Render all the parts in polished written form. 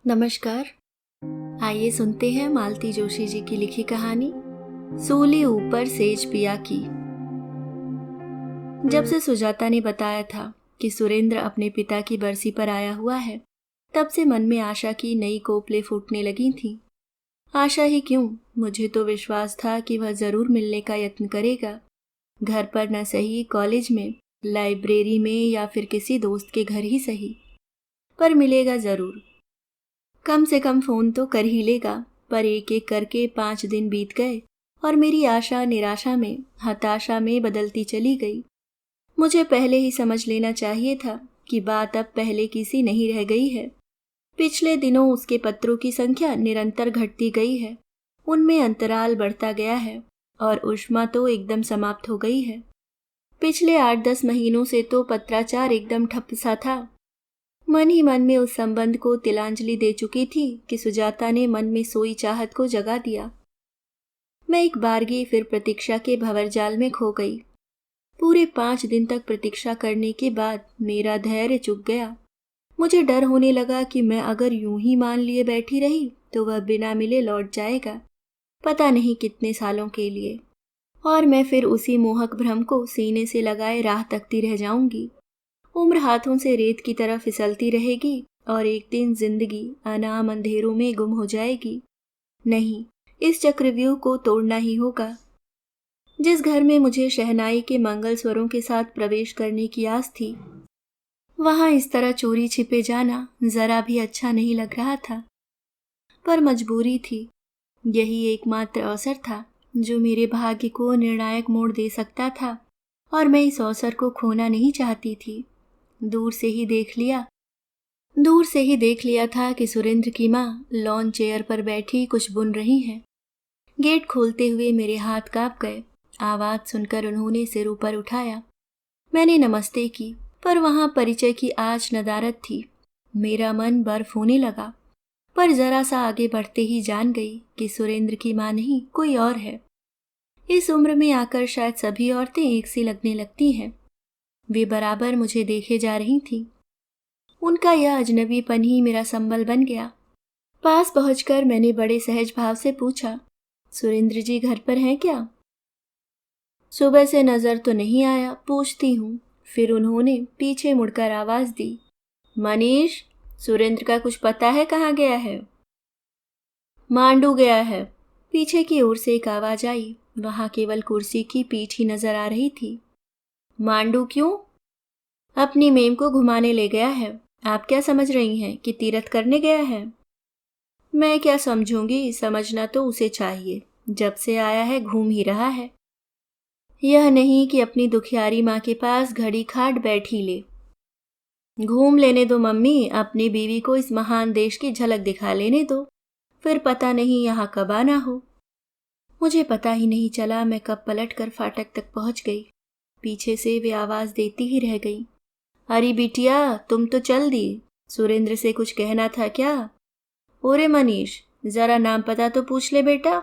नमस्कार। आइए सुनते हैं मालती जोशी जी की लिखी कहानी सूली ऊपर सेज पिया की। जब से सुजाता ने बताया था कि सुरेंद्र अपने पिता की बरसी पर आया हुआ है, तब से मन में आशा की नई कोपलें फूटने लगी थीं। आशा ही क्यों, मुझे तो विश्वास था कि वह जरूर मिलने का यत्न करेगा। घर पर न सही, कॉलेज में, लाइब्रेरी में या फिर किसी दोस्त के घर ही सही, पर मिलेगा जरूर। कम से कम फोन तो कर ही लेगा। पर एक एक करके 5 दिन बीत गए और मेरी आशा निराशा में, हताशा में बदलती चली गई। मुझे पहले ही समझ लेना चाहिए था कि बात अब पहले की सी नहीं रह गई है। पिछले दिनों उसके पत्रों की संख्या निरंतर घटती गई है, उनमें अंतराल बढ़ता गया है और ऊष्मा तो एकदम समाप्त हो गई है। पिछले 8-10 महीनों से तो पत्राचार एकदम ठप सा था। मन ही मन में उस संबंध को तिलांजलि दे चुकी थी कि सुजाता ने मन में सोई चाहत को जगा दिया। मैं एक बारगी फिर प्रतीक्षा के भंवरजाल में खो गई। पूरे 5 दिन तक प्रतीक्षा करने के बाद मेरा धैर्य चुक गया। मुझे डर होने लगा कि मैं अगर यूं ही मान लिए बैठी रही तो वह बिना मिले लौट जाएगा, पता नहीं कितने सालों के लिए, और मैं फिर उसी मोहक भ्रम को सीने से लगाए राह तकती रह जाऊंगी। उम्र हाथों से रेत की तरह फिसलती रहेगी और एक दिन जिंदगी अनाम अंधेरों में गुम हो जाएगी। नहीं, इस चक्रव्यूह को तोड़ना ही होगा। जिस घर में मुझे शहनाई के मंगल स्वरों के साथ प्रवेश करने की आस थी, वहां इस तरह चोरी छिपे जाना जरा भी अच्छा नहीं लग रहा था। पर मजबूरी थी। यही एकमात्र अवसर था जो मेरे भाग्य को निर्णायक मोड़ दे सकता था, और मैं इस अवसर को खोना नहीं चाहती थी। दूर से ही देख लिया था कि सुरेंद्र की माँ लॉन चेयर पर बैठी कुछ बुन रही हैं। गेट खोलते हुए मेरे हाथ कांप गए। आवाज सुनकर उन्होंने सिर ऊपर उठाया। मैंने नमस्ते की, पर वहां परिचय की आज नदारद थी। मेरा मन बर्फ होने लगा, पर जरा सा आगे बढ़ते ही जान गई कि सुरेंद्र की माँ नहीं, कोई और है। इस उम्र में आकर शायद सभी औरतें एक सी लगने लगती हैं। वे बराबर मुझे देखे जा रही थीं। उनका यह अजनबीपन ही मेरा संबल बन गया। पास पहुंचकर मैंने बड़े सहज भाव से पूछा, सुरेंद्र जी घर पर हैं क्या? सुबह से नजर तो नहीं आया, पूछती हूँ। फिर उन्होंने पीछे मुड़कर आवाज दी, मनीष, सुरेंद्र का कुछ पता है कहाँ गया है? मांडू गया है। पीछे की ओर से एक आवाज आई। वहां केवल कुर्सी की पीठ ही नजर आ रही थी। मांडू क्यों? अपनी मेम को घुमाने ले गया है। आप क्या समझ रही हैं कि तीरथ करने गया है? मैं क्या समझूंगी, समझना तो उसे चाहिए। जब से आया है घूम ही रहा है। यह नहीं कि अपनी दुखियारी माँ के पास घड़ी खाट बैठ ही ले। घूम लेने दो मम्मी, अपनी बीवी को इस महान देश की झलक दिखा लेने दो, फिर पता नहीं यहाँ कब आना हो। मुझे पता ही नहीं चला मैं कब पलट कर फाटक तक पहुंच गई। पीछे से वे आवाज देती ही रह गई, अरे बिटिया, तुम तो चल दी। सुरेंद्र से कुछ कहना था क्या? ओरे मनीष, जरा नाम पता तो पूछ ले बेटा।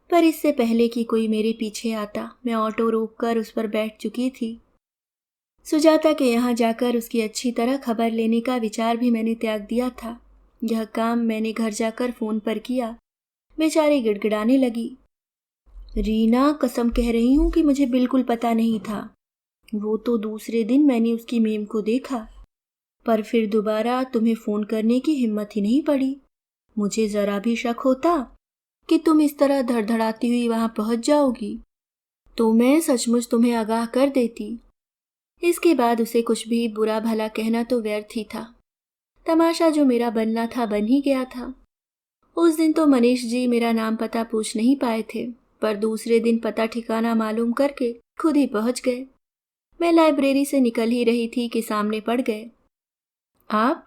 पर इससे पहले कि कोई मेरे पीछे आता, मैं ऑटो रोककर उस पर बैठ चुकी थी। सुजाता के यहाँ जाकर उसकी अच्छी तरह खबर लेने का विचार भी मैंने त्याग दिया था। यह काम मैंने घर जाकर फोन पर किया। बेचारी गिड़गिड़ाने लगी, रीना, कसम कह रही हूँ कि मुझे बिल्कुल पता नहीं था। वो तो दूसरे दिन मैंने उसकी मेम को देखा, पर फिर दोबारा तुम्हें फोन करने की हिम्मत ही नहीं पड़ी। मुझे जरा भी शक होता कि तुम इस तरह धड़धड़ाती हुई वहां पहुंच जाओगी तो मैं सचमुच तुम्हें आगाह कर देती। इसके बाद उसे कुछ भी बुरा भला कहना तो व्यर्थ ही था। तमाशा जो मेरा बनना था बन ही गया था। उस दिन तो मनीष जी मेरा नाम पता पूछ नहीं पाए थे, पर दूसरे दिन पता ठिकाना मालूम करके खुद ही पहुंच गए। मैं लाइब्रेरी से निकल ही रही थी कि सामने पड़ गए। आप?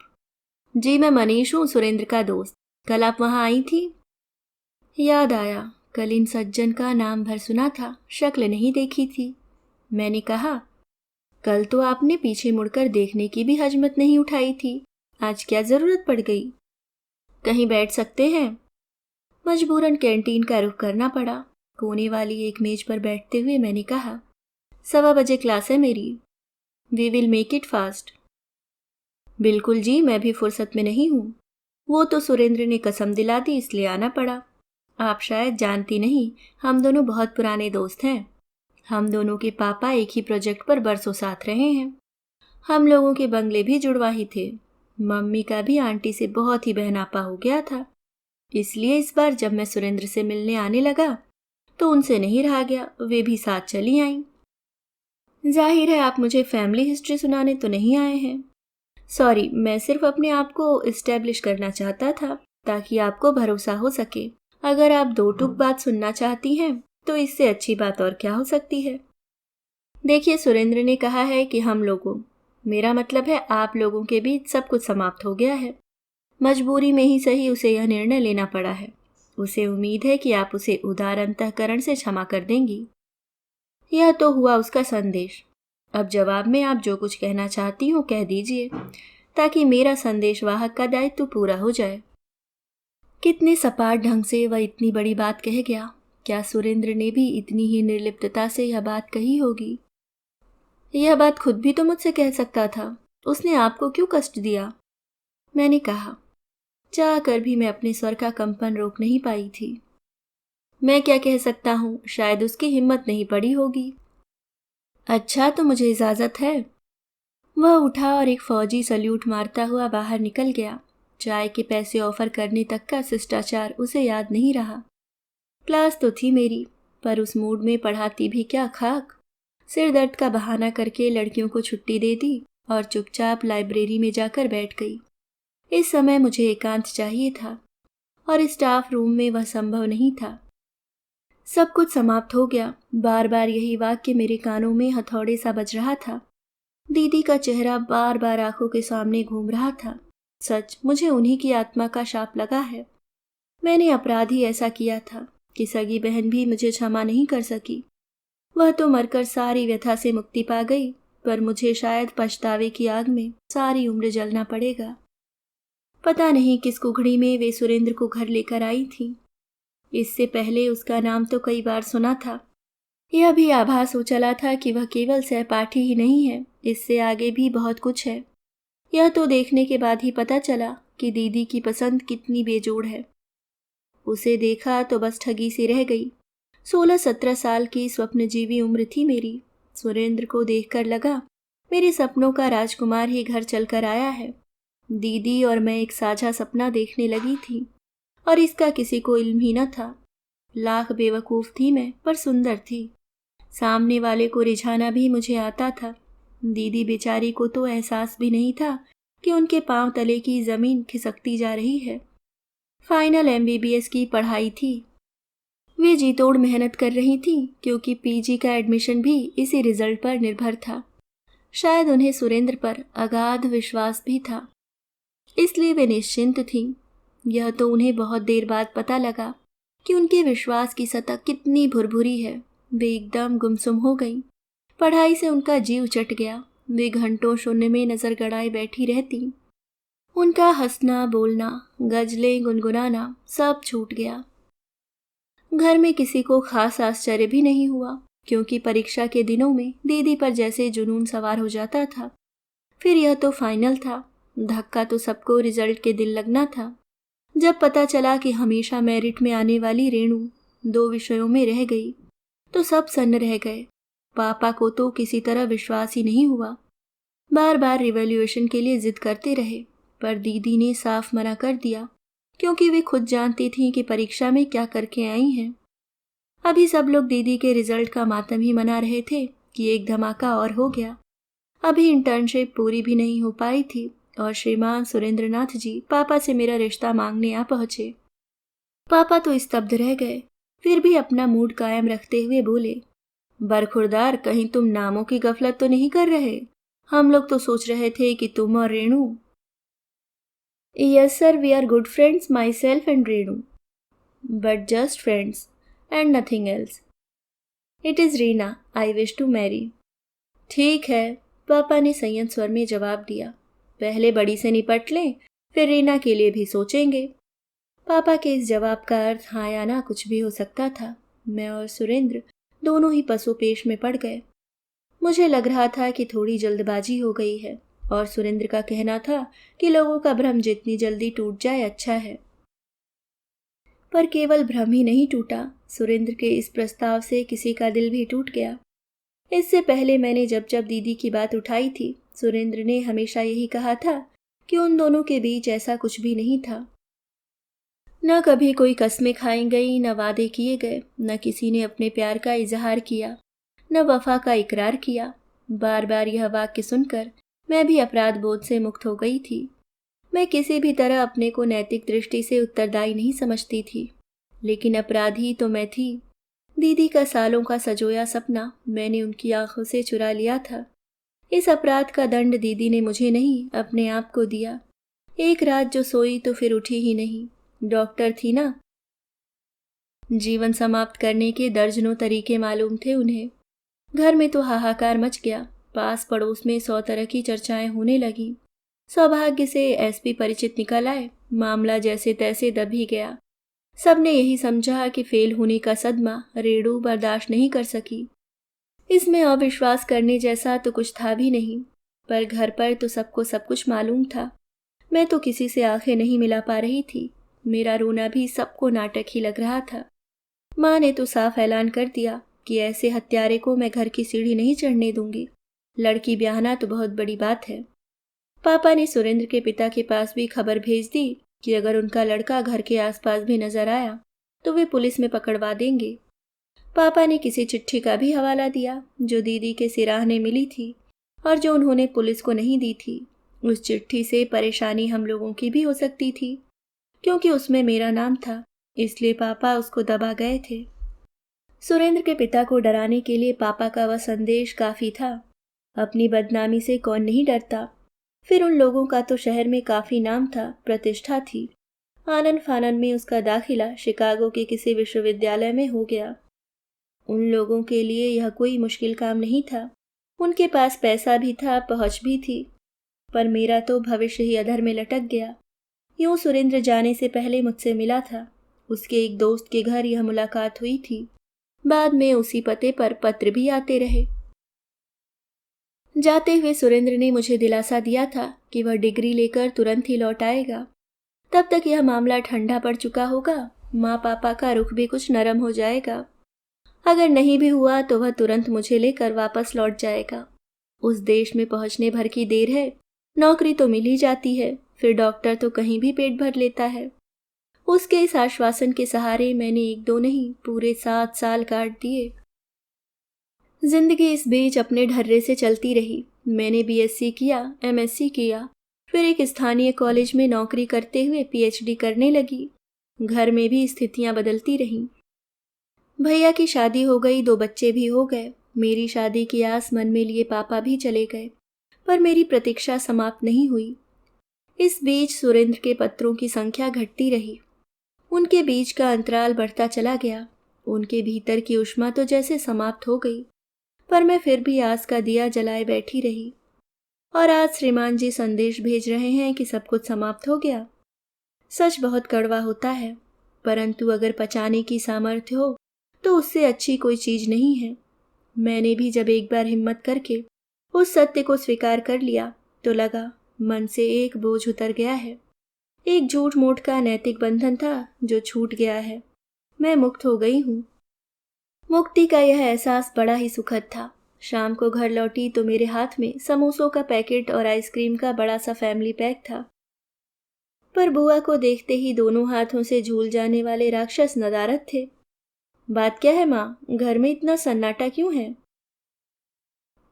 जी, मैं मनीष हूँ, सुरेंद्र का दोस्त। कल आप वहां आई थी। याद आया, कल इन सज्जन का नाम भर सुना था, शक्ल नहीं देखी थी। मैंने कहा, कल तो आपने पीछे मुड़कर देखने की भी हजमत नहीं उठाई थी, आज क्या जरूरत पड़ गई? कहीं बैठ सकते हैं? मजबूरन कैंटीन का रुख करना पड़ा। कोने वाली एक मेज पर बैठते हुए मैंने कहा, 1:15 बजे क्लास है मेरी। We will make it fast. बिल्कुल जी, मैं भी फुर्सत में नहीं हूँ। वो तो सुरेंद्र ने कसम दिला दी इसलिए आना पड़ा। आप शायद जानती नहीं, हम दोनों बहुत पुराने दोस्त हैं। हम दोनों के पापा एक ही प्रोजेक्ट पर बरसों साथ रहे हैं। हम लोगों के बंगले भी जुड़वा ही थे। मम्मी का भी आंटी से बहुत ही बहनापा हो गया था। इसलिए इस बार जब मैं सुरेंद्र से मिलने आने लगा तो उनसे नहीं रहा गया, वे भी साथ चली आईं। जाहिर है आप मुझे फैमिली हिस्ट्री सुनाने तो नहीं आए हैं। सॉरी, मैं सिर्फ अपने आप को इस्टेब्लिश करना चाहता था ताकि आपको भरोसा हो सके। अगर आप दो टूक बात सुनना चाहती हैं तो इससे अच्छी बात और क्या हो सकती है। देखिए, सुरेंद्र ने कहा है कि हम लोगों, मेरा मतलब है आप लोगों के बीच सब कुछ समाप्त हो गया है। मजबूरी में ही सही उसे यह निर्णय लेना पड़ा है। उसे उम्मीद है कि आप उसे उदार अंतःकरण से क्षमा कर देंगी। यह तो हुआ उसका संदेश। अब जवाब में आप जो कुछ कहना चाहती हो कह दीजिए, ताकि मेरा संदेश वाहक का दायित्व पूरा हो जाए। कितने सपाट ढंग से वह इतनी बड़ी बात कह गया। क्या सुरेंद्र ने भी इतनी ही निर्लिप्तता से यह बात कही होगी? यह बात खुद भी तो मुझसे कह सकता था। उसने आपको क्यों कष्ट दिया? मैंने कहा। चाह कर भी मैं अपने स्वर का कंपन रोक नहीं पाई थी। मैं क्या कह सकता हूँ, शायद उसकी हिम्मत नहीं पड़ी होगी। अच्छा, तो मुझे इजाजत है। वह उठा और एक फौजी सल्यूट मारता हुआ बाहर निकल गया। चाय के पैसे ऑफर करने तक का शिष्टाचार उसे याद नहीं रहा। क्लास तो थी मेरी, पर उस मूड में पढ़ाती भी क्या खाक। सिर दर्द का बहाना करके लड़कियों को छुट्टी दे दी और चुपचाप लाइब्रेरी में जाकर बैठ गई। इस समय मुझे एकांत चाहिए था और स्टाफ रूम में वह संभव नहीं था। सब कुछ समाप्त हो गया। बार बार यही वाक्य मेरे कानों में हथौड़े सा बज रहा था। दीदी का चेहरा बार बार आंखों के सामने घूम रहा था। सच, मुझे उन्हीं की आत्मा का शाप लगा है। मैंने अपराध ही ऐसा किया था कि सगी बहन भी मुझे क्षमा नहीं कर सकी। वह तो मरकर सारी व्यथा से मुक्ति पा गई, पर मुझे शायद पछतावे की आग में सारी उम्र जलना पड़ेगा। पता नहीं किस कुघड़ी में वे सुरेंद्र को घर लेकर आई थी। इससे पहले उसका नाम तो कई बार सुना था। यह भी आभास हो चला था कि वह केवल सहपाठी ही नहीं है, इससे आगे भी बहुत कुछ है। यह तो देखने के बाद ही पता चला कि दीदी की पसंद कितनी बेजोड़ है। उसे देखा तो बस ठगी सी रह गई। 16-17 साल की स्वप्नजीवी उम्र थी मेरी। सुरेंद्र को देखकर लगा मेरे सपनों का राजकुमार ही घर चलकर आया है। दीदी और मैं एक साझा सपना देखने लगी थी और इसका किसी को इल्म ही न था। लाख बेवकूफ थी मैं, पर सुंदर थी। सामने वाले को रिझाना भी मुझे आता था। दीदी बेचारी को तो एहसास भी नहीं था कि उनके पांव तले की जमीन खिसकती जा रही है। फाइनल एमबीबीएस की पढ़ाई थी। वे जी तोड़ मेहनत कर रही थी क्योंकि पीजी का एडमिशन भी इसी रिजल्ट पर निर्भर था। शायद उन्हें सुरेंद्र पर अगाध विश्वास भी था, इसलिए वे निश्चिंत थीं। यह तो उन्हें बहुत देर बाद पता लगा कि उनके विश्वास की सतह कितनी भुरभुरी है। वे एकदम गुमसुम हो गईं। पढ़ाई से उनका जीव चट गया। वे घंटों शून्य में नजर गड़ाए बैठी रहती। उनका हंसना, बोलना, गजलें गुनगुनाना सब छूट गया। घर में किसी को खास आश्चर्य भी नहीं हुआ, क्योंकि परीक्षा के दिनों में दीदी पर जैसे जुनून सवार हो जाता था। फिर यह तो फाइनल था। धक्का तो सबको रिजल्ट के दिन लगना था। जब पता चला कि हमेशा मेरिट में आने वाली रेणु 2 विषयों में रह गई तो सब सन्न रह गए। पापा को तो किसी तरह विश्वास ही नहीं हुआ। बार बार रिवैल्यूएशन के लिए जिद करते रहे, पर दीदी ने साफ मना कर दिया, क्योंकि वे खुद जानती थीं कि परीक्षा में क्या करके आई हैं। अभी सब लोग दीदी के रिजल्ट का मातम ही मना रहे थे कि एक धमाका और हो गया। अभी इंटर्नशिप पूरी भी नहीं हो पाई थी और श्रीमान सुरेंद्रनाथ जी पापा से मेरा रिश्ता मांगने आ पहुंचे। पापा तो स्तब्ध रह गए, फिर भी अपना मूड कायम रखते हुए बोले, बरखुरदार, कहीं तुम नामों की गफलत तो नहीं कर रहे? हम लोग तो सोच रहे थे कि तुम और Renu. Yes sir, we are good friends, myself and Renu, but just friends and nothing else. It is Reena I wish to marry. ठीक है, पापा ने संयत स्वर में जवाब दिया। पहले बड़ी से निपट लें, फिर रीना के लिए भी सोचेंगे। पापा के इस जवाब का अर्थ हाँ या ना कुछ भी हो सकता था। मैं और सुरेंद्र दोनों ही पसोपेश में पड़ गए। मुझे लग रहा था कि थोड़ी जल्दबाजी हो गई है। और सुरेंद्र का कहना था कि लोगों का भ्रम जितनी जल्दी टूट जाए अच्छा है। पर केवल भ्रम ही नहीं टूटा, सुरेंद्र के इस प्रस्ताव से किसी का दिल भी टूट गया। इससे पहले मैंने जब जब दीदी की बात उठाई थी, सुरेंद्र ने हमेशा यही कहा था कि उन दोनों के बीच ऐसा कुछ भी नहीं था। न कभी कोई कस्में खाई गई, न वादे किए गए, न किसी ने अपने प्यार का इजहार किया, न वफा का इकरार किया। बार बार यह वाक्य सुनकर मैं भी अपराध बोध से मुक्त हो गई थी। मैं किसी भी तरह अपने को नैतिक दृष्टि से उत्तरदायी नहीं समझती थी, लेकिन अपराधी तो मैं थी। दीदी का सालों का सजोया सपना मैंने उनकी आंखों से चुरा लिया था। इस अपराध का दंड दीदी ने मुझे नहीं, अपने आप को दिया। एक रात जो सोई तो फिर उठी ही नहीं। डॉक्टर थी ना, जीवन समाप्त करने के दर्जनों तरीके मालूम थे उन्हें। घर में तो हाहाकार मच गया। पास पड़ोस में 100 तरह की चर्चाएं होने लगी। सौभाग्य से एसपी परिचित निकल आए। मामला जैसे तैसे दब ही गया। सबने यही समझा कि फेल होने का सदमा रेणु बर्दाश्त नहीं कर सकी। इसमें अविश्वास करने जैसा तो कुछ था भी नहीं, पर घर पर तो सबको सब कुछ मालूम था। मैं तो किसी से आंखें नहीं मिला पा रही थी। मेरा रोना भी सबको नाटक ही लग रहा था। माँ ने तो साफ ऐलान कर दिया कि ऐसे हत्यारे को मैं घर की सीढ़ी नहीं चढ़ने दूंगी। लड़की ब्याहना तो बहुत बड़ी बात है। पापा ने सुरेंद्र के पिता के पास भी खबर भेज दी कि अगर उनका लड़का घर के आसपास भी नजर आया तो वे पुलिस में पकड़वा देंगे। पापा ने किसी चिट्ठी का भी हवाला दिया जो दीदी के सिराहने मिली थी और जो उन्होंने पुलिस को नहीं दी थी। उस चिट्ठी से परेशानी हम लोगों की भी हो सकती थी, क्योंकि उसमें मेरा नाम था, इसलिए पापा उसको दबा गए थे। सुरेंद्र के पिता को डराने के लिए पापा का वह संदेश काफी था। अपनी बदनामी से कौन नहीं डरता। फिर उन लोगों का तो शहर में काफी नाम था, प्रतिष्ठा थी। आनन फानन में उसका दाखिला शिकागो के किसी विश्वविद्यालय में हो गया। उन लोगों के लिए यह कोई मुश्किल काम नहीं था। उनके पास पैसा भी था, पहुंच भी थी। पर मेरा तो भविष्य ही अधर में लटक गया। यूं सुरेंद्र जाने से पहले मुझसे मिला था। उसके एक दोस्त के घर यह मुलाकात हुई थी। बाद में उसी पते पर पत्र भी आते रहे। जाते हुए सुरेंद्र ने मुझे दिलासा दिया था कि वह डिग्री लेकर तुरंत ही लौट आएगा। तब तक यह मामला ठंडा पड़ चुका होगा। माँ पापा का रुख भी कुछ नरम हो जाएगा। अगर नहीं भी हुआ तो वह तुरंत मुझे लेकर वापस लौट जाएगा। उस देश में पहुंचने भर की देर है। नौकरी तो मिल ही जाती है, फिर डॉक्टर तो कहीं भी पेट भर लेता है। उसके इस आश्वासन के सहारे मैंने 1-2 नहीं, पूरे 7 साल काट दिए। जिंदगी इस बीच अपने ढर्रे से चलती रही। मैंने बीएससी किया, एमएससी किया, फिर एक स्थानीय कॉलेज में नौकरी करते हुए पीएचडी करने लगी। घर में भी स्थितियां बदलती रहीं। भैया की शादी हो गई, 2 बच्चे भी हो गए। मेरी शादी की आस मन में लिए पापा भी चले गए, पर मेरी प्रतीक्षा समाप्त नहीं हुई। इस बीच सुरेंद्र के पत्रों की संख्या घटती रही। उनके बीच का अंतराल बढ़ता चला गया। उनके भीतर की ऊष्मा तो जैसे समाप्त हो गई, पर मैं फिर भी आस का दिया जलाए बैठी रही। और आज श्रीमान जी संदेश भेज रहे हैं कि सब कुछ समाप्त हो गया। सच बहुत कड़वा होता है, परंतु अगर पचाने की सामर्थ्य हो तो उससे अच्छी कोई चीज नहीं है। मैंने भी जब एक बार हिम्मत करके उस सत्य को स्वीकार कर लिया तो लगा मन से एक बोझ उतर गया है। एक झूठ मूठ का नैतिक बंधन था जो छूट गया है। मैं मुक्त हो गई हूँ। मुक्ति का यह एहसास बड़ा ही सुखद था। शाम को घर लौटी तो मेरे हाथ में समोसों का पैकेट और आइसक्रीम का बड़ा सा फैमिली पैक था। पर बुआ को देखते ही दोनों हाथों से झूल जाने वाले राक्षस नदारद थे। बात क्या है माँ, घर में इतना सन्नाटा क्यों है?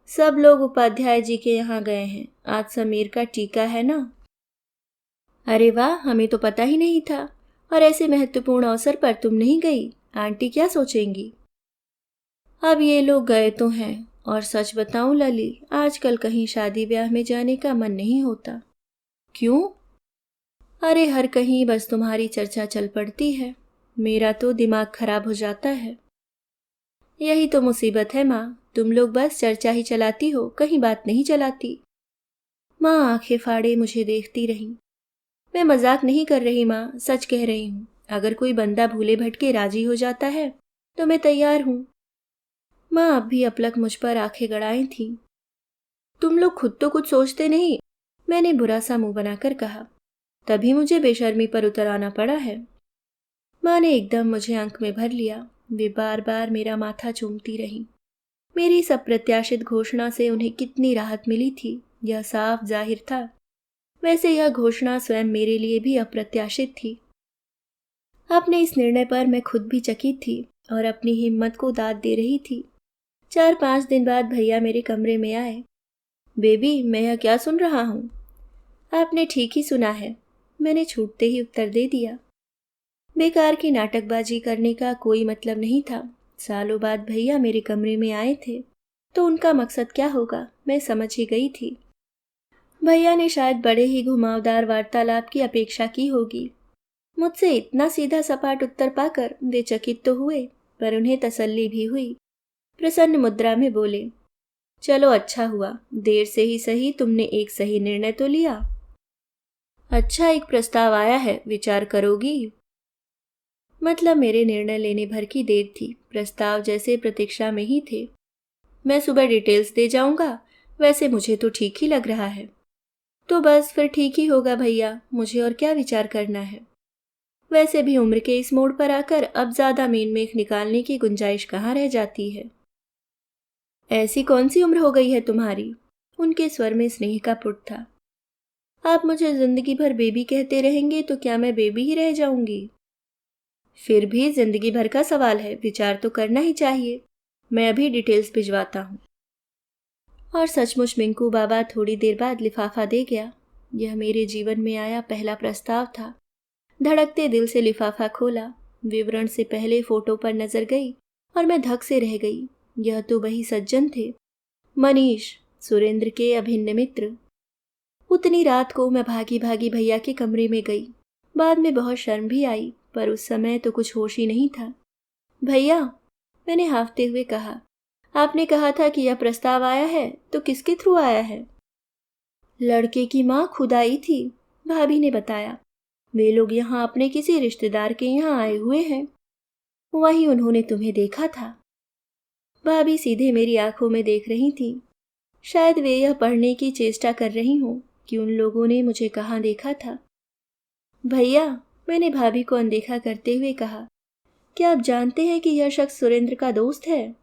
सब लोग उपाध्याय जी के यहाँ गए हैं। आज समीर का टीका है ना। अरे वाह, हमें तो पता ही नहीं था। और ऐसे महत्वपूर्ण अवसर पर तुम नहीं गई? आंटी क्या सोचेंगी? अब ये लोग गए तो हैं, और सच बताऊं लली, आजकल कहीं शादी ब्याह में जाने का मन नहीं होता। क्यों? अरे हर कहीं बस तुम्हारी चर्चा चल पड़ती है। मेरा तो दिमाग खराब हो जाता है। यही तो मुसीबत है माँ, तुम लोग बस चर्चा ही चलाती हो, कहीं बात नहीं चलाती। माँ आंखें फाड़े मुझे देखती रही। मैं मजाक नहीं कर रही माँ, सच कह रही हूँ। अगर कोई बंदा भूले भटके राजी हो जाता है तो मैं तैयार हूँ। माँ अब भी अपलक मुझ पर आंखें गड़ाई थी। तुम लोग खुद तो कुछ सोचते नहीं, मैंने बुरा सा मुंह बनाकर कहा। तभी मुझे बेशर्मी पर उतर आना पड़ा है। माँ ने एकदम मुझे आंख में भर लिया। वे बार बार मेरा माथा चूमती रहीं। मेरी इस अप्रत्याशित घोषणा से उन्हें कितनी राहत मिली थी, यह साफ जाहिर था। वैसे यह घोषणा स्वयं मेरे लिए भी अप्रत्याशित थी। अपने इस निर्णय पर मैं खुद भी चकित थी और अपनी हिम्मत को दाद दे रही थी। 4-5 दिन बाद भैया मेरे कमरे में आए। बेबी, मैं यह क्या सुन रहा हूँ? आपने ठीक ही सुना है, मैंने छूटते ही उत्तर दे दिया। बेकार की नाटकबाजी करने का कोई मतलब नहीं था। सालों बाद भैया मेरे कमरे में आए थे, तो उनका मकसद क्या होगा मैं समझ ही गई थी। भैया ने शायद बड़े ही घुमावदार वार्तालाप की अपेक्षा की होगी। मुझसे इतना सीधा सपाट उत्तर पाकर वे चकित तो हुए, पर उन्हें तसल्ली भी हुई। प्रसन्न मुद्रा में बोले, चलो अच्छा हुआ, देर से ही सही तुमने एक सही निर्णय तो लिया। अच्छा, एक प्रस्ताव आया है, विचार करोगी? मतलब मेरे निर्णय लेने भर की देर थी, प्रस्ताव जैसे प्रतीक्षा में ही थे। मैं सुबह डिटेल्स दे जाऊंगा, वैसे मुझे तो ठीक ही लग रहा है। तो बस फिर ठीक ही होगा भैया, मुझे और क्या विचार करना है। वैसे भी उम्र के इस मोड़ पर आकर अब ज्यादा मेन मेख निकालने की गुंजाइश कहाँ रह जाती है। ऐसी कौन सी उम्र हो गई है तुम्हारी? उनके स्वर में स्नेह का पुट था। आप मुझे जिंदगी भर बेबी कहते रहेंगे तो क्या मैं बेबी ही रह जाऊंगी? फिर भी जिंदगी भर का सवाल है, विचार तो करना ही चाहिए। मैं अभी डिटेल्स भिजवाता हूँ। और सचमुच मिंकू बाबा थोड़ी देर बाद लिफाफा दे गया। यह मेरे जीवन में आया पहला प्रस्ताव था। धड़कते दिल से लिफाफा खोला। विवरण से पहले फोटो पर नजर गई और मैं धक से रह गई। यह तो वही सज्जन थे, मनीष, सुरेंद्र के अभिन्न मित्र। उतनी रात को मैं भागी भागी भैया के कमरे में गई। बाद में बहुत शर्म भी आई, पर उस समय तो कुछ होश ही नहीं था। भैया, मैंने हाफते हुए कहा, आपने कहा था कि यह प्रस्ताव आया है, तो किसके थ्रू आया है? लड़के की माँ खुद आई थी, भाभी ने बताया। वे लोग यहाँ अपने किसी रिश्तेदार के यहाँ आए हुए हैं। वहीं उन्होंने तुम्हें देखा था। भाभी सीधे मेरी आंखों में देख रही थी। शायद वे यह पढ़ने की चेष्टा कर रही हों कि उन लोगों ने मुझे कहाँ देखा था। भैया, मैंने भाभी को अनदेखा करते हुए कहा, क्या आप जानते हैं कि यह शख्स सुरेंद्र का दोस्त है?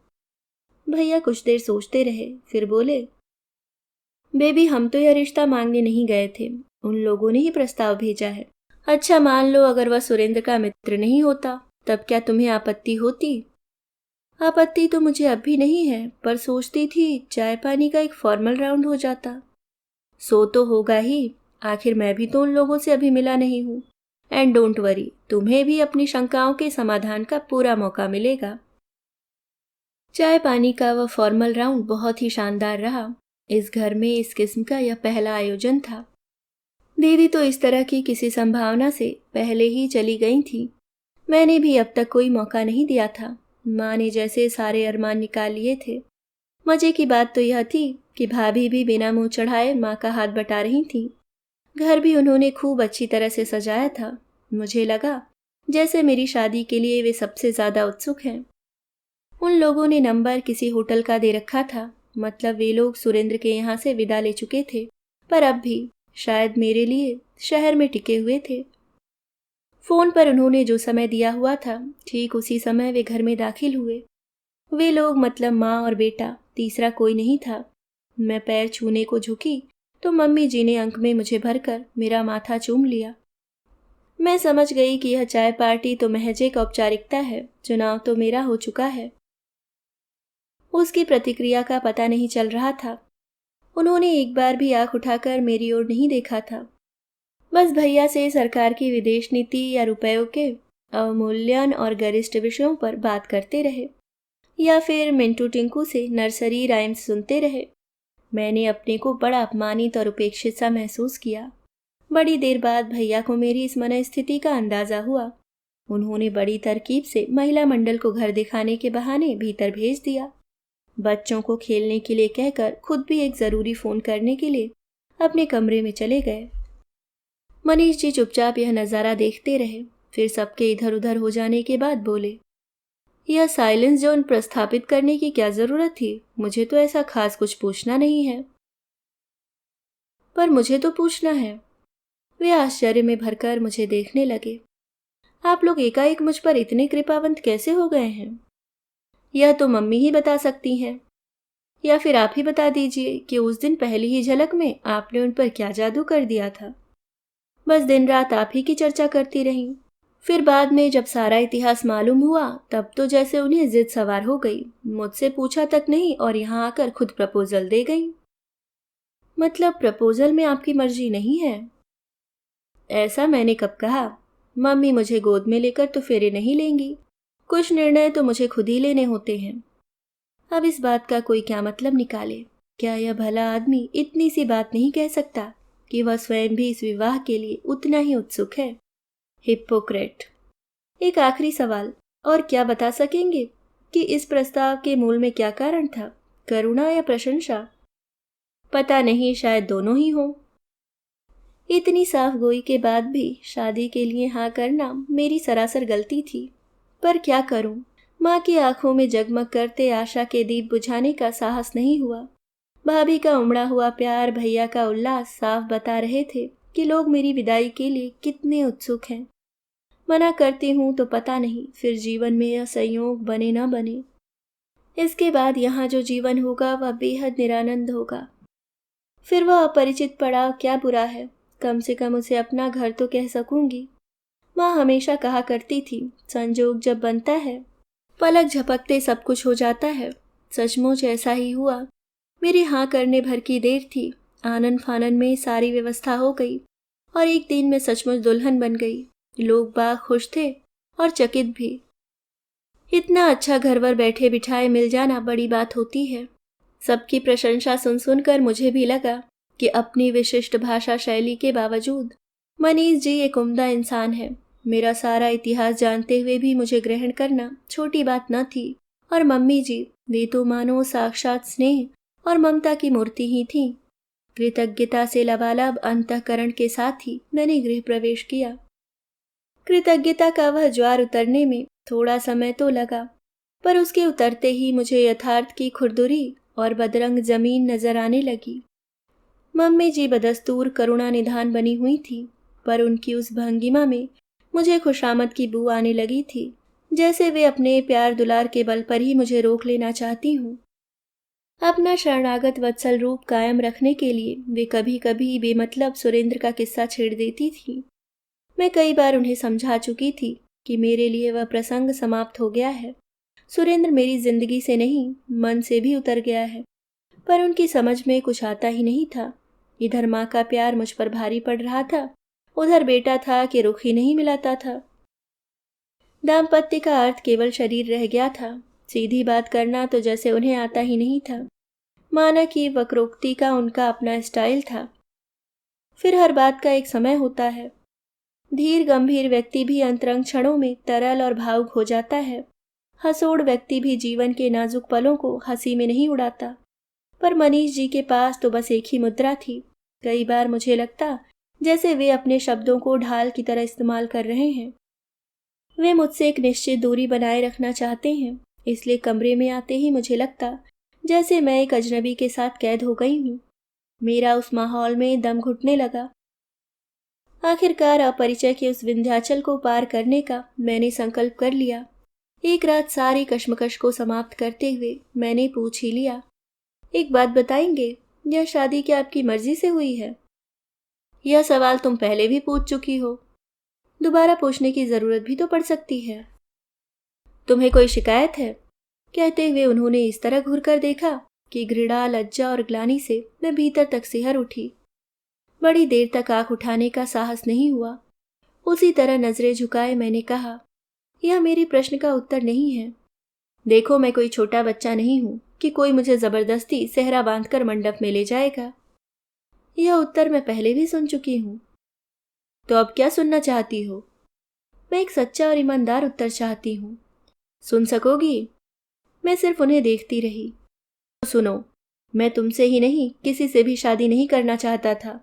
भैया कुछ देर सोचते रहे, फिर बोले, बेबी, हम तो यह रिश्ता मांगने नहीं गए थे, उन लोगों ने ही प्रस्ताव भेजा है। अच्छा, मान लो अगर वह सुरेंद्र का मित्र नहीं होता, तब क्या तुम्हें आपत्ति होती? आपत्ति तो मुझे अब भी नहीं है, पर सोचती थी चाय पानी का एक फॉर्मल राउंड हो जाता। सो तो होगा ही, आखिर मैं भी तो उन लोगों से अभी मिला नहीं हूँ। एंड डोंट वरी, तुम्हें भी अपनी शंकाओं के समाधान का पूरा मौका मिलेगा। चाय पानी का वह फॉर्मल राउंड बहुत ही शानदार रहा। इस घर में इस किस्म का यह पहला आयोजन था। दीदी तो इस तरह की किसी संभावना से पहले ही चली गई थी। मैंने भी अब तक कोई मौका नहीं दिया था। माँ ने जैसे सारे अरमान निकाल लिए थे। मजे की बात तो यह थी कि भाभी भी बिना मुंह चढ़ाए माँ का हाथ बटा रही थी। घर भी उन्होंने खूब अच्छी तरह से सजाया था। मुझे लगा जैसे मेरी शादी के लिए वे सबसे ज्यादा उत्सुक हैं। उन लोगों ने नंबर किसी होटल का दे रखा था। मतलब वे लोग सुरेंद्र के यहाँ से विदा ले चुके थे, पर अब भी शायद मेरे लिए शहर में टिके हुए थे। फोन पर उन्होंने जो समय दिया हुआ था, ठीक उसी समय वे घर में दाखिल हुए। वे लोग मतलब माँ और बेटा, तीसरा कोई नहीं था। मैं पैर छूने को झुकी तो मम्मी जी ने अंक में मुझे भरकर मेरा माथा चूम लिया। मैं समझ गई कि यह चाय पार्टी तो महज एक औपचारिकता है, चुनाव तो मेरा हो चुका है। उसकी प्रतिक्रिया का पता नहीं चल रहा था। उन्होंने एक बार भी आंख उठाकर मेरी ओर नहीं देखा था। बस भैया से सरकार की विदेश नीति या रुपयों के अवमूल्यन और गरिष्ठ विषयों पर बात करते रहे, या फिर मिंटू टिंकू से नर्सरी राइम्स सुनते रहे। मैंने अपने को बड़ा अपमानित और उपेक्षित सा महसूस किया। बड़ी देर बाद भैया को मेरी इस मनस्थिति का अंदाजा हुआ। उन्होंने बड़ी तरकीब से महिला मंडल को घर दिखाने के बहाने भीतर भेज दिया। बच्चों को खेलने के लिए कहकर खुद भी एक जरूरी फोन करने के लिए अपने कमरे में चले गए। मनीष जी चुपचाप यह नज़ारा देखते रहे, फिर सबके इधर उधर हो जाने के बाद बोले, यह साइलेंस जोन प्रस्थापित करने की क्या जरूरत थी? मुझे तो ऐसा खास कुछ पूछना नहीं है। पर मुझे तो पूछना है। वे आश्चर्य में भरकर मुझे देखने लगे। आप लोग एकाएक मुझ पर इतने कृपावंत कैसे हो गए हैं? यह तो मम्मी ही बता सकती हैं। या फिर आप ही बता दीजिए कि उस दिन पहली ही झलक में आपने उन पर क्या जादू कर दिया था। बस दिन रात आप ही की चर्चा करती रहीं। फिर बाद में जब सारा इतिहास मालूम हुआ तब तो जैसे उन्हें जिद सवार हो गई, मुझसे पूछा तक नहीं और यहाँ आकर खुद प्रपोजल दे गई। मतलब प्रपोजल में आपकी मर्जी नहीं है? ऐसा मैंने कब कहा? मम्मी मुझे गोद में लेकर तो फेरे नहीं लेंगी। कुछ निर्णय तो मुझे खुद ही लेने होते हैं। अब इस बात का कोई क्या मतलब निकाले? क्या यह भला आदमी इतनी सी बात नहीं कह सकता कि वह स्वयं भी इस विवाह के लिए उतना ही उत्सुक है? हिप्पोक्रेट। एक आखिरी सवाल, और क्या बता सकेंगे कि इस प्रस्ताव के मूल में क्या कारण था? करुणा या प्रशंसा? पता नहीं, शायद दोनों ही हो। इतनी साफ गोई के बाद भी शादी के लिए हाँ करना मेरी सरासर गलती थी। पर क्या करूं? माँ की आंखों में जगमग करते आशा के दीप बुझाने का साहस नहीं हुआ। भाभी का उमड़ा हुआ प्यार, भैया का उल्लास साफ बता रहे थे कि लोग मेरी विदाई के लिए कितने उत्सुक हैं। मना करती हूँ तो पता नहीं फिर जीवन में यह संयोग बने न बने। इसके बाद यहाँ जो जीवन होगा वह बेहद निरानंद होगा। फिर वह अपरिचित पड़ाव क्या बुरा है, कम से कम उसे अपना घर तो कह सकूंगी। माँ हमेशा कहा करती थी, संजोग जब बनता है पलक झपकते सब कुछ हो जाता है। सचमुच ऐसा ही हुआ। मेरी हाँ करने भर की देर थी, आनन फानन में सारी व्यवस्था हो गई और एक दिन मैं सचमुच दुल्हन बन गई। लोग बाग खुश थे और चकित भी। इतना अच्छा घरवर बैठे बिठाए मिल जाना बड़ी बात होती है। सबकी प्रशंसा सुन सुनकर मुझे भी लगा कि अपनी विशिष्ट भाषा शैली के बावजूद मनीष जी एक उम्दा इंसान है। मेरा सारा इतिहास जानते हुए भी मुझे ग्रहण करना छोटी बात न थी। और मम्मी जी, वे तो मानो साक्षात स्नेह और ममता की मूर्ति ही थी। कृतज्ञता से लबालब अंतःकरण के साथ ही मैंने गृह प्रवेश किया। कृतज्ञता का वह ज्वार उतरने में थोड़ा समय तो लगा, पर उसके उतरते ही मुझे यथार्थ की खुरदुरी और बदरंग जमीन नजर आने लगी। मम्मी जी बदस्तूर करुणा निधान बनी हुई थी, पर उनकी उस भंगिमा में मुझे खुशामद की बू आने लगी थी, जैसे वे अपने प्यार दुलार के बल पर ही मुझे रोक लेना चाहती हूँ। अपना शरणागत वत्सल रूप कायम रखने के लिए वे कभी कभी बेमतलब सुरेंद्र का किस्सा छेड़ देती थी। मैं कई बार उन्हें समझा चुकी थी कि मेरे लिए वह प्रसंग समाप्त हो गया है। सुरेंद्र मेरी जिंदगी से नहीं, मन से भी उतर गया है। पर उनकी समझ में कुछ आता ही नहीं था। इधर माँ का प्यार मुझ पर भारी पड़ रहा था, उधर बेटा था कि रुख ही नहीं मिलाता था। दाम्पत्य का अर्थ केवल शरीर रह गया था। सीधी बात करना तो जैसे उन्हें आता ही नहीं था, माना कि वक्रोक्ति का उनका अपना स्टाइल था। फिर हर बात का एक समय होता है। धीर गंभीर व्यक्ति भी अंतरंग क्षणों में तरल और भावुक हो जाता है। हंसोड़ व्यक्ति भी जीवन के नाजुक पलों को हंसी में नहीं उड़ाता। पर मनीष जी के पास तो बस एक ही मुद्रा थी। कई बार मुझे लगता जैसे वे अपने शब्दों को ढाल की तरह इस्तेमाल कर रहे हैं। वे मुझसे एक निश्चित दूरी बनाए रखना चाहते हैं, इसलिए कमरे में आते ही मुझे लगता जैसे मैं एक अजनबी के साथ कैद हो गई हूँ। मेरा उस माहौल में दम घुटने लगा। आखिरकार अपरिचय के उस विंध्याचल को पार करने का मैंने संकल्प कर लिया। एक रात सारी कश्मकश को समाप्त करते हुए मैंने पूछ ही लिया, एक बात बताएंगे, यह शादी क्या आपकी मर्जी से हुई है? यह सवाल तुम पहले भी पूछ चुकी हो, दोबारा पूछने की जरूरत भी तो पड़ सकती है। तुम्हें कोई शिकायत है? कहते हुए उन्होंने इस तरह घूरकर देखा कि घृणा, लज्जा और ग्लानि से मैं भीतर तक सिहर उठी। बड़ी देर तक आंख उठाने का साहस नहीं हुआ। उसी तरह नजरें झुकाए मैंने कहा, यह मेरे प्रश्न का उत्तर नहीं है। देखो, मैं कोई छोटा बच्चा नहीं हूं कि कोई मुझे जबरदस्ती सेहरा बांधकर मंडप में ले जाएगा। यह उत्तर मैं पहले भी सुन चुकी हूं। तो अब क्या सुनना चाहती हो? मैं एक सच्चा और ईमानदार उत्तर चाहती हूँ। सुन सकोगी? मैं सिर्फ उन्हें देखती रही। तो सुनो, मैं तुमसे ही नहीं किसी से भी शादी नहीं करना चाहता था।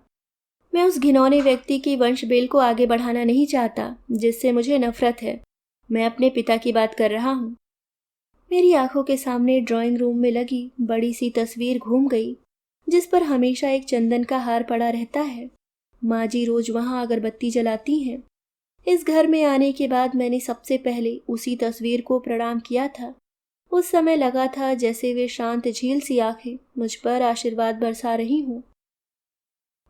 मैं उस घिनौने व्यक्ति की वंश बेल को आगे बढ़ाना नहीं चाहता जिससे मुझे नफरत है। मैं अपने पिता की बात कर रहा हूँ। मेरी आंखों के सामने ड्राइंग रूम में लगी बड़ी सी तस्वीर घूम गई जिस पर हमेशा एक चंदन का हार पड़ा रहता है। माँ जी रोज वहाँ अगरबत्ती जलाती हैं। इस घर में आने के बाद मैंने सबसे पहले उसी तस्वीर को प्रणाम किया था। उस समय लगा था जैसे वे शांत झील सी आंखें मुझ पर आशीर्वाद बरसा रही हूँ।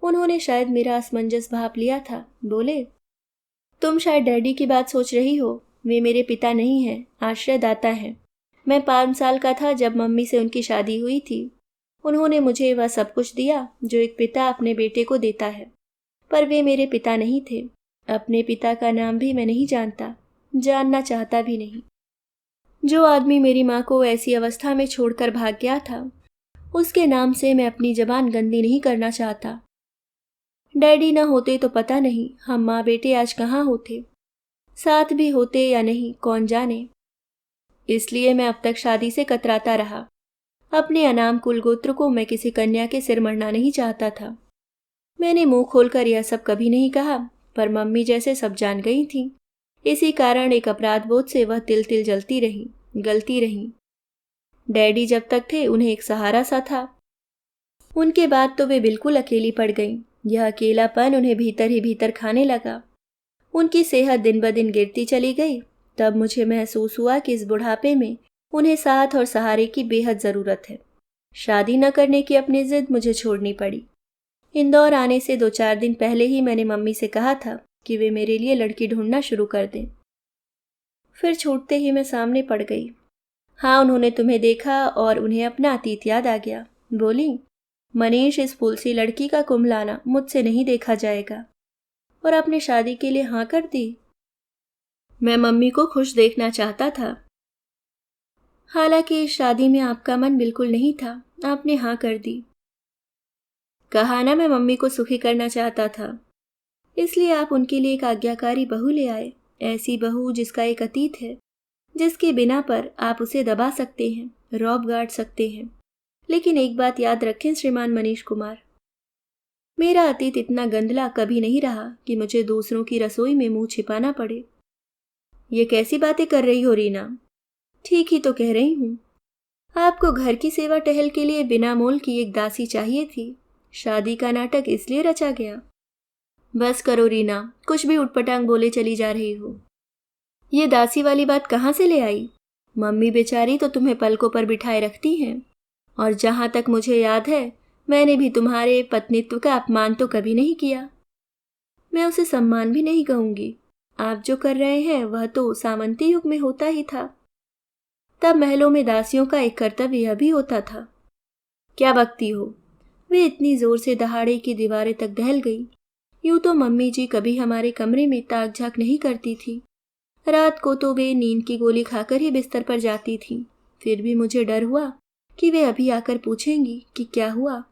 उन्होंने शायद मेरा असमंजस भांप लिया था। बोले, तुम शायद डैडी की बात सोच रही हो। वे मेरे पिता नहीं हैं, आश्रयदाता हैं। मैं 5 साल का था जब मम्मी से उनकी शादी हुई थी। उन्होंने मुझे वह सब कुछ दिया जो एक पिता अपने बेटे को देता है, पर वे मेरे पिता नहीं थे। अपने पिता का नाम भी मैं नहीं जानता, जानना चाहता भी नहीं। जो आदमी मेरी माँ को ऐसी अवस्था में छोड़कर भाग गया था, उसके नाम से मैं अपनी जबान गंदी नहीं करना चाहता। डैडी न होते तो पता नहीं हम माँ बेटे आज कहाँ होते, साथ भी होते या नहीं कौन जाने। इसलिए मैं अब तक शादी से कतराता रहा। अपने अनाम कुलगोत्र को मैं किसी कन्या के सिर मरना नहीं चाहता था। मैंने मुंह खोलकर यह सब कभी नहीं कहा, पर मम्मी जैसे सब जान गई थी। इसी कारण एक अपराध बोध से वह तिल तिल जलती रही, गलती रही। डैडी जब तक थे उन्हें एक सहारा सा था। उनके बाद तो वे बिल्कुल अकेली पड़ गईं। यह अकेलापन उन्हें भीतर ही भीतर खाने लगा। उनकी सेहत दिन ब दिन गिरती चली गई। तब मुझे महसूस हुआ कि इस बुढ़ापे में उन्हें साथ और सहारे की बेहद ज़रूरत है। शादी न करने की अपनी जिद मुझे छोड़नी पड़ी। इंदौर आने से 2-4 दिन पहले ही मैंने मम्मी से कहा था कि वे मेरे लिए लड़की ढूंढना शुरू कर दें। फिर छूटते ही मैं सामने पड़ गई। हाँ, उन्होंने तुम्हें देखा और उन्हें अपना अतीत याद आ गया। बोली, मनीष, इस फूल सी लड़की का कुम्हलाना मुझसे नहीं देखा जाएगा। और आपने शादी के लिए हाँ कर दी। मैं मम्मी को खुश देखना चाहता था। हालांकि इस शादी में आपका मन बिल्कुल नहीं था। आपने हाँ कर दी। कहा ना, मैं मम्मी को सुखी करना चाहता था, इसलिए आप उनके लिए एक आज्ञाकारी बहू ले आए। ऐसी बहू जिसका एक अतीत है, जिसके बिना पर आप उसे दबा सकते हैं, रौब गाड़ सकते हैं। लेकिन एक बात याद रखें श्रीमान मनीष कुमार, मेरा अतीत इतना गंदला कभी नहीं रहा कि मुझे दूसरों की रसोई में मुंह छिपाना पड़े। ये कैसी बातें कर रही हो रीना? ठीक ही तो कह रही हूँ। आपको घर की सेवा टहल के लिए बिना मोल की एक दासी चाहिए थी। शादी का नाटक इसलिए रचा गया। बस करो रीना, कुछ भी उटपटांग बोले चली जा रही हो। ये दासी वाली बात कहाँ से ले आई? मम्मी बेचारी तो तुम्हें पलकों पर बिठाए रखती हैं, और जहाँ तक मुझे याद है मैंने भी तुम्हारे पत्नीत्व का अपमान तो कभी नहीं किया। मैं उसे सम्मान भी नहीं कहूँगी। आप जो कर रहे हैं वह तो सामंती युग में होता ही था। तब महलों में दासियों का एक कर्तव्य यह भी होता था। क्या बकती हो? वे इतनी जोर से दहाड़े की दीवारें तक दहल गई। यूं तो मम्मी जी कभी हमारे कमरे में ताक झाक नहीं करती थी। रात को तो वे नींद की गोली खाकर ही बिस्तर पर जाती थी। फिर भी मुझे डर हुआ कि वे अभी आकर पूछेंगी कि क्या हुआ।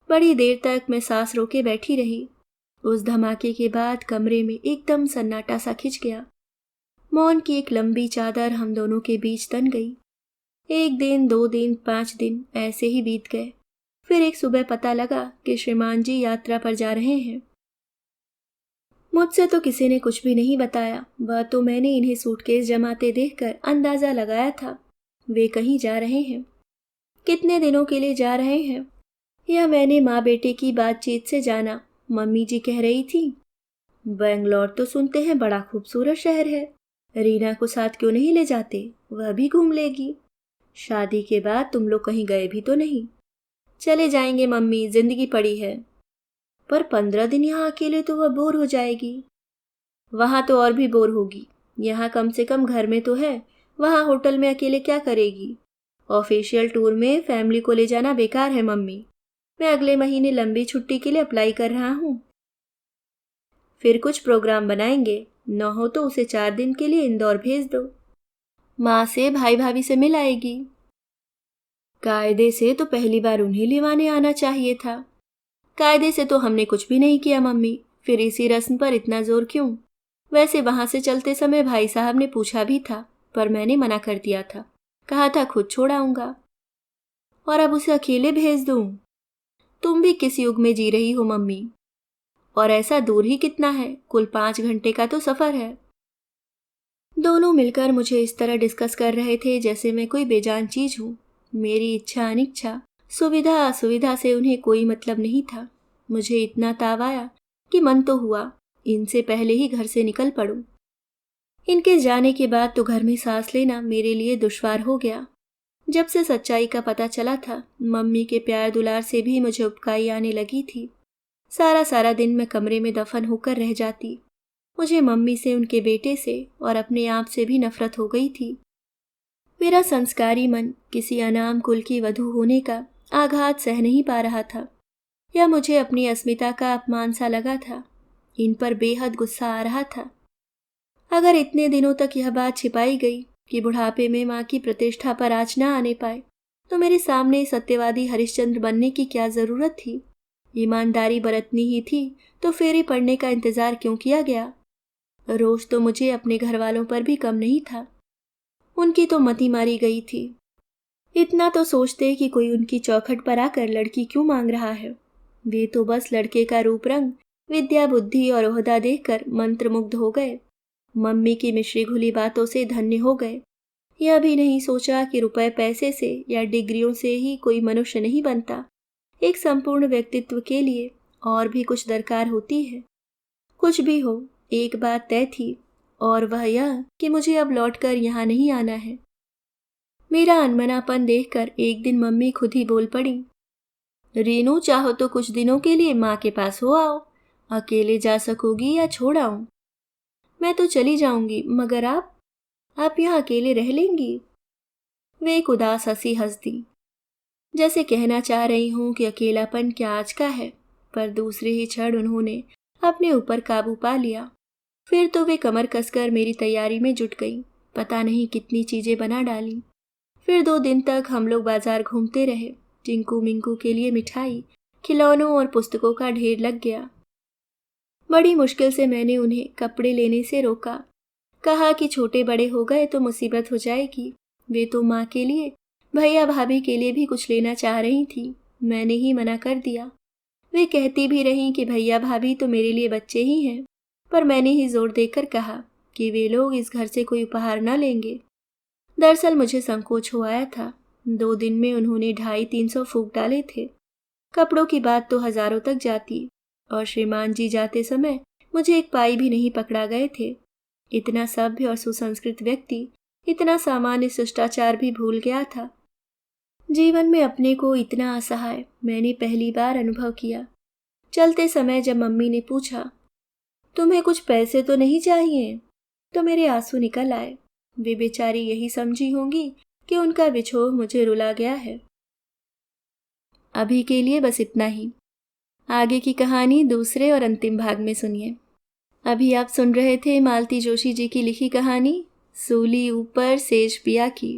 बड़ी देर तक मैं सांस रोके बैठी रही। उस धमाके के बाद कमरे में एकदम सन्नाटा सा खिंच गया। मौन की एक लंबी चादर हम दोनों के बीच तन गई। 1 दिन, 2 दिन, 5 दिन ऐसे ही बीत गए। फिर एक सुबह पता लगा कि श्रीमान जी यात्रा पर जा रहे हैं। मुझसे तो किसी ने कुछ भी नहीं बताया। वह तो मैंने इन्हें सूटकेस जमाते देखकर अंदाजा लगाया था। वे कहीं जा रहे हैं। कितने दिनों के लिए जा रहे हैं यह मैंने माँ बेटे की बातचीत से जाना। मम्मी जी कह रही थी, बेंगलोर तो सुनते हैं बड़ा खूबसूरत शहर है, रीना को साथ क्यों नहीं ले जाते, वह भी घूम लेगी। शादी के बाद तुम लोग कहीं गए भी तो नहीं। चले जाएंगे मम्मी, जिंदगी पड़ी है। पर 15 दिन यहाँ अकेले तो वह बोर हो जाएगी। वहाँ तो और भी बोर होगी। यहाँ कम से कम घर में तो है, वहाँ होटल में अकेले क्या करेगी। ऑफिशियल टूर में फैमिली को ले जाना बेकार है मम्मी। मैं अगले महीने लंबी छुट्टी के लिए अप्लाई कर रहा हूँ। फिर कुछ प्रोग्राम बनाएंगे। न हो तो उसे 4 दिन के लिए इंदौर भेज दो। माँ से भाई भाभी से मिल आएगी। कायदे से तो पहली बार उन्हें लिवाने आना चाहिए था। कायदे से तो हमने कुछ भी नहीं किया मम्मी। फिर इसी रस्म पर इतना जोर क्यों? वैसे वहां से चलते समय भाई साहब ने पूछा भी था, पर मैंने मना कर दिया था। कहा था खुद छोड़ आऊंगा। और अब उसे अकेले भेज दूं? तुम भी किस युग में जी रही हो मम्मी? और ऐसा दूर ही कितना है, कुल 5 घंटे का तो सफर है। दोनों मिलकर मुझे इस तरह डिस्कस कर रहे थे जैसे मैं कोई बेजान चीज हूं। मेरी इच्छा अनिच्छा सुविधा असुविधा से उन्हें कोई मतलब नहीं था। मुझे इतना ताव आया कि मन तो हुआ इनसे पहले ही घर से निकल पड़ूं। इनके जाने के बाद तो घर में सांस लेना मेरे लिए दुश्वार हो गया। जब से सच्चाई का पता चला था, मम्मी के प्यार दुलार से भी मुझे उबकाई आने लगी थी। सारा सारा दिन मैं कमरे में दफन होकर रह जाती। मुझे मम्मी से, उनके बेटे से और अपने आप से भी नफरत हो गई थी। मेरा संस्कारी मन किसी अनाम कुल की वधू होने का आघात सह नहीं पा रहा था, या मुझे अपनी अस्मिता का अपमान सा लगा था। इन पर बेहद गुस्सा आ रहा था। अगर इतने दिनों तक यह बात छिपाई गई कि बुढ़ापे में माँ की प्रतिष्ठा पर आँच न आने पाए, तो मेरे सामने सत्यवादी हरिश्चंद्र बनने की क्या जरूरत थी? ईमानदारी बरतनी ही थी तो फेरी पड़ने का इंतजार क्यों किया गया? रोष तो मुझे अपने घर वालों पर भी कम नहीं था। उनकी तो मति मारी गई थी। इतना तो सोचते कि कोई उनकी चौखट पर आकर लड़की क्यों मांग रहा है। वे तो बस लड़के का रूप रंग, विद्या, बुद्धि और ओहदा देखकर मंत्रमुग्ध हो गए। मम्मी की मिश्री घुली बातों से धन्य हो गए। यह भी नहीं सोचा कि रुपए पैसे से या डिग्रियों से ही कोई मनुष्य नहीं बनता। एक संपूर्ण व्यक्तित्व के लिए और भी कुछ दरकार होती है। कुछ भी हो, एक बात तय थी, और वह यह कि मुझे अब लौटकर यहाँ नहीं आना है। मेरा अनमनापन देखकर एक दिन मम्मी खुद ही बोल पड़ी, रीनू, चाहो तो कुछ दिनों के लिए माँ के पास हो आओ। अकेले जा सकोगी या छोड़ आऊं? मैं तो चली जाऊंगी, मगर आप यहाँ अकेले रह लेंगी? वे एक उदास हंसी हंस दी, जैसे कहना चाह रही हूं कि अकेलापन क्या आज का है। पर दूसरे ही क्षण उन्होंने अपने ऊपर काबू पा लिया। फिर तो वे कमर कसकर मेरी तैयारी में जुट गई। पता नहीं कितनी चीजें बना डाली। फिर 2 दिन तक हम लोग बाजार घूमते रहे। टिंकू मिंकू के लिए मिठाई, खिलौनों और पुस्तकों का ढेर लग गया। बड़ी मुश्किल से मैंने उन्हें कपड़े लेने से रोका। कहा कि छोटे बड़े हो गए तो मुसीबत हो जाएगी। वे तो माँ के लिए, भैया भाभी के लिए भी कुछ लेना चाह रही थी। मैंने ही मना कर दिया। वे कहती भी रहीं कि भैया भाभी तो मेरे लिए बच्चे ही हैं, पर मैंने ही जोर देकर कहा कि वे लोग इस घर से कोई उपहार न लेंगे। दरअसल मुझे संकोच हो आया था। 2 दिन में उन्होंने 250-300 फूंक डाले थे। कपड़ों की बात तो हजारों तक जाती, और श्रीमान जी जाते समय मुझे एक पाई भी नहीं पकड़ा गए थे। इतना सभ्य और सुसंस्कृत व्यक्ति इतना सामान्य शिष्टाचार भी भूल गया था। जीवन में अपने को इतना असहाय मैंने पहली बार अनुभव किया। चलते समय जब मम्मी ने पूछा, तुम्हें कुछ पैसे तो नहीं चाहिए, तो मेरे आंसू निकल आए। वे बेचारी यही समझी होंगी कि उनका बिछोह मुझे रुला गया है। अभी के लिए बस इतना ही। आगे की कहानी दूसरे और अंतिम भाग में सुनिए। अभी आप सुन रहे थे मालती जोशी जी की लिखी कहानी सूली ऊपर सेज पिया की।